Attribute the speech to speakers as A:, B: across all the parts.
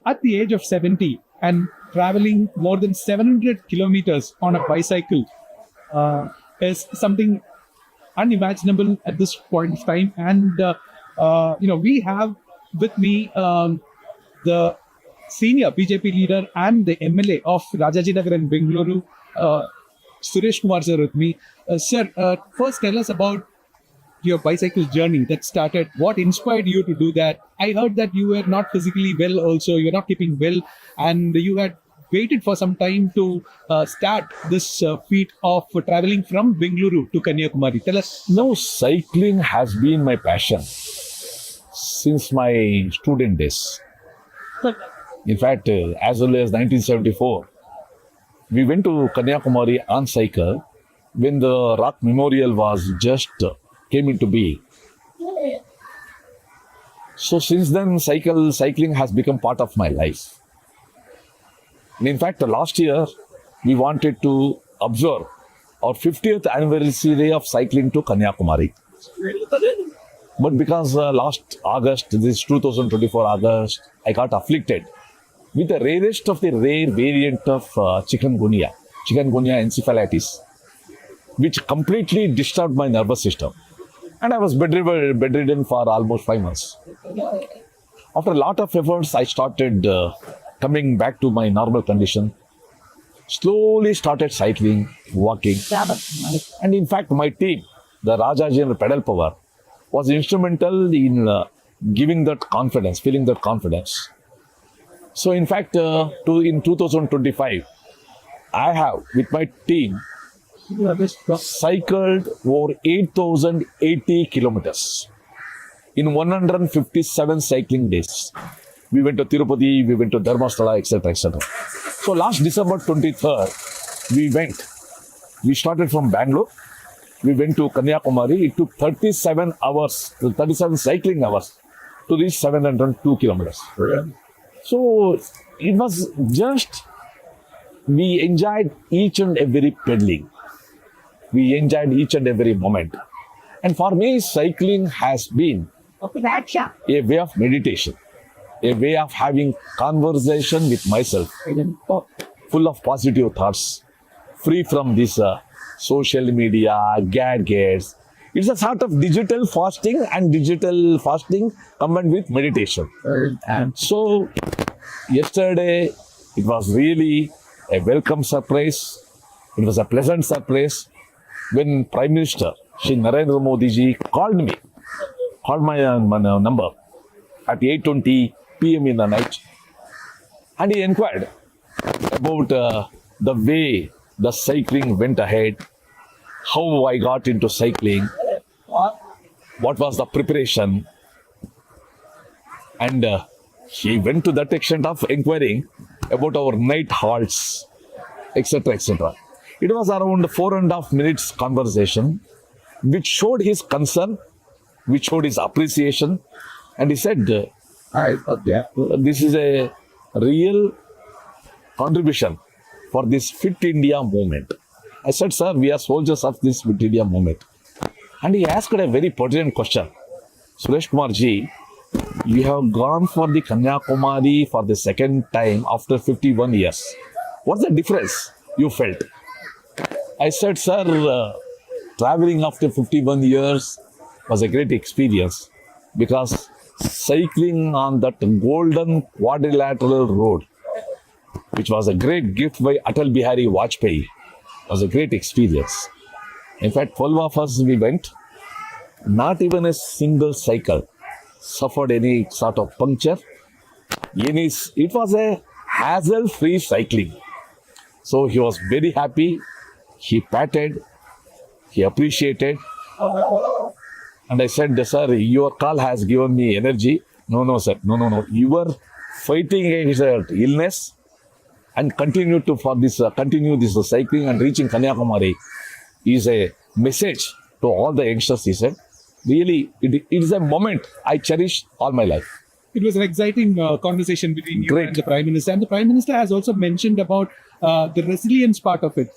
A: at the age of 70 and traveling more than 700 kilometers on a bicycle is something unimaginable at this point of time. And, we have with me the senior BJP leader and the MLA of Rajajinagar and Bengaluru, Suresh Kumar sir with me. Sir, first tell us about your bicycle journey that started. What inspired you to do that? I heard that you were not physically well also, you're not keeping well, and you had waited for some time to start this feat of traveling from Bengaluru to Kanyakumari. Tell us.
B: No, cycling has been my passion since my student days. In fact, as early as 1974, we went to Kanyakumari on cycle when the Rock Memorial was just came into being. So since then, cycling has become part of my life. And in fact, last year, we wanted to observe our 50th anniversary of cycling to Kanyakumari. But because last August, this 2024 August, I got afflicted with the rarest of the rare variant of chikungunya encephalitis, which completely disturbed my nervous system. And I was bedridden for almost 5 months. After a lot of efforts, I started coming back to my normal condition. Slowly started cycling, walking. And in fact, my team, the Rajajinagar Pedal Power, was instrumental in giving that confidence, feeling that confidence. So in fact, in 2025, I have, with my team, cycled over 8,080 kilometers in 157 cycling days. We went to Tirupati, we went to Dharmasthala, etc., etc. So last December 23rd, we started from Bangalore. We went to Kanyakumari. It took 37 cycling hours to reach 702 kilometers. So it was just, we enjoyed each and every pedaling. We enjoyed each and every moment. And for me, cycling has been a way of meditation, a way of having conversation with myself, full of positive thoughts, free from this social media, gadgets. It's a sort of digital fasting combined with meditation. So yesterday, it was really a welcome surprise. It was a pleasant surprise when Prime Minister Shri Narendra Modi ji called my number at 8:20 p.m. in the night, and he inquired about the way the cycling went ahead, how I got into cycling, what was the preparation, and he went to that extent of inquiring about our night halts, etc., etc. It was around 4.5 minutes conversation, which showed his concern, which showed his appreciation, and he said, this is a real contribution for this Fit India movement. I said, sir, we are soldiers of this Fit India movement. And he asked a very pertinent question. Suresh Kumar ji, you have gone for the Kanyakumari for the second time after 51 years. What's the difference you felt? I said, sir, traveling after 51 years was a great experience because cycling on that golden quadrilateral road, which was a great gift by Atal Bihari Vajpayee, was a great experience. In fact, 12 of us, we went. Not even a single cycle suffered any sort of puncture. It was a hassle-free cycling. So he was very happy. He patted. He appreciated. And I said, sir, your call has given me energy. No, sir. No. You were fighting against illness and continue this cycling and reaching Kanyakumari is a message to all the youngsters, he said. Really, it is a moment I cherish all my life.
A: It was an exciting conversation between you and the Prime Minister. And the Prime Minister has also mentioned about the resilience part of it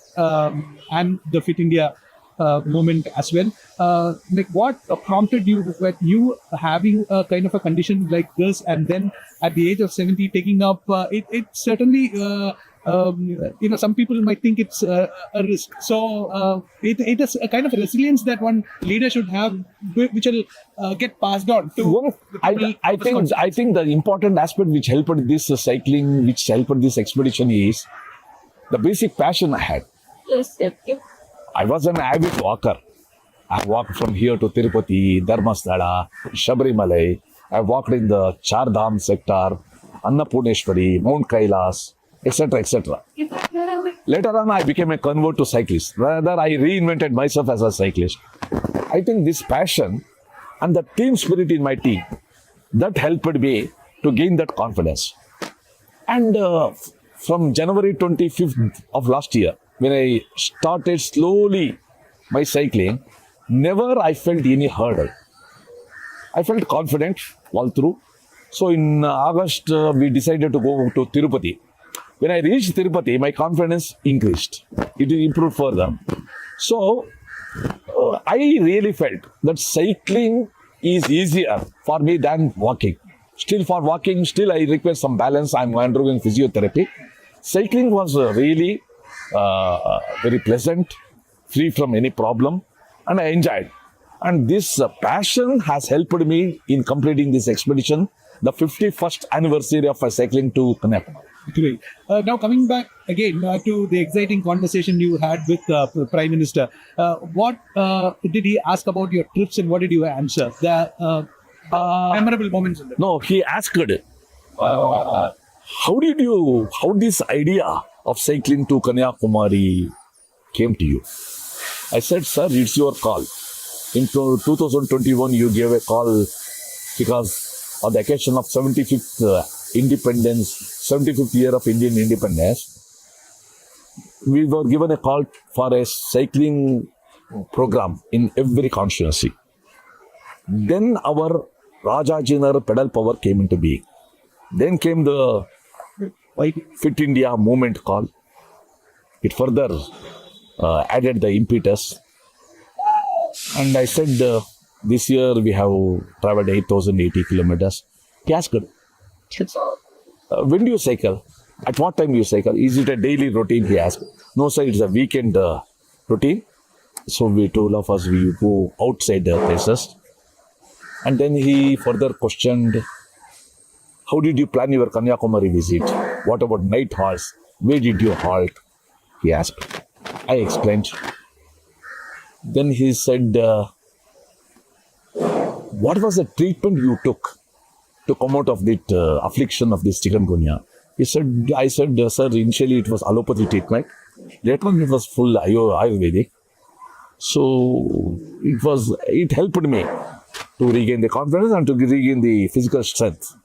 A: and the Fit India moment as well. Like what prompted you when you having a kind of a condition like this, and then at the age of 70 taking up it certainly. Some people might think it's a risk. So it is a kind of resilience that one leader should have, which will get passed on to.
B: Well, I think the important aspect which helped this cycling, which helped this expedition is the basic passion I had.
C: Yes, yes.
B: I was an avid walker. I walked from here to Tirupati, Dharmasthala, Shabarimala. I walked in the Char Dham sector, Annapurneshwari, Mount Kailas, etc., etc. Later on, I became a convert to cyclist. Rather, I reinvented myself as a cyclist. I think this passion and the team spirit in my team, that helped me to gain that confidence. And from January 25th of last year, when I started slowly my cycling, never I felt any hurdle. I felt confident all through. So in August, we decided to go to Tirupati. When I reached Tirupati, my confidence increased. It improved further. So I really felt that cycling is easier for me than walking. Still for walking, still I require some balance. I'm undergoing physiotherapy. Cycling was really very pleasant, free from any problem, and I enjoyed. And this passion has helped me in completing this expedition, the 51st anniversary of my cycling to Kanyakumari.
A: Great. Now coming back again to the exciting conversation you had with the Prime Minister, what did he ask about your trips and what did you answer? The memorable moments in them.
B: No, he asked, how this idea of cycling to Kanyakumari came to you? I said, sir, it's your call. In 2021, you gave a call because on the occasion of 75th independence, 75th year of Indian independence, we were given a call for a cycling program in every constituency. Then our Rajajinagar pedal power came into being. Then came the Fit India movement call. It further added the impetus. And I said, this year we have traveled 8,080 kilometers. He asked, when do you cycle? At what time you cycle? Is it a daily routine? He asked. No, sir, it's a weekend routine. So we, two of us, we go outside the places. And then he further questioned, how did you plan your Kanyakumari visit? What about night halts? Where did you halt? He asked. I explained. Then he said, what was the treatment you took to come out of that affliction of this chikungunya? I said, sir, initially it was allopathy treatment. Later on it was full Ayurvedic. So it helped me to regain the confidence and to regain the physical strength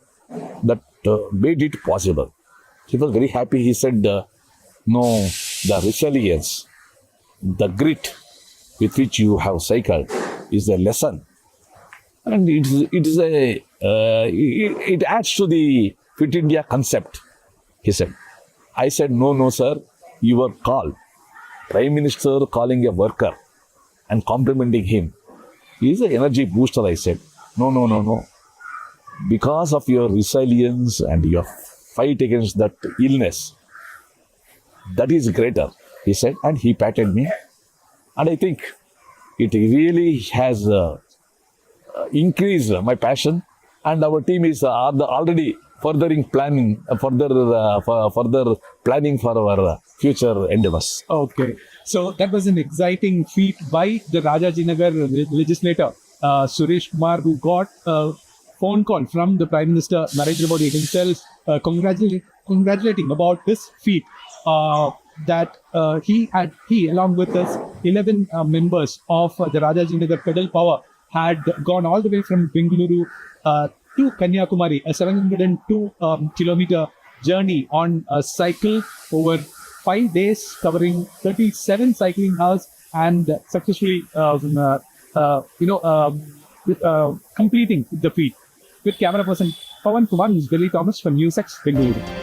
B: that made it possible. He was very happy. He said, no, the resilience, the grit with which you have cycled is a lesson. And it adds to the Fit India concept, he said. I said, no, sir, your call, Prime Minister calling a worker and complimenting him is an energy booster, I said. No. Because of your resilience and your fight against that illness, that is greater, he said, and he patted me. And I think it really has increased my passion, and our team is already further planning for our future endeavors.
A: Okay, so that was an exciting feat by the Rajajinagar legislator Suresh Kumar, who got a phone call from the Prime Minister Narendra Modi himself, congratulating about this feat. That he along with us 11 members of the Rajajinagar pedal power had gone all the way from Bengaluru to Kanyakumari, a 702 kilometer journey on a cycle over 5 days, covering 37 cycling hours, and successfully completing the feat. With camera person Pawan Kumar, who's Billy Thomas from NewsX Bengaluru.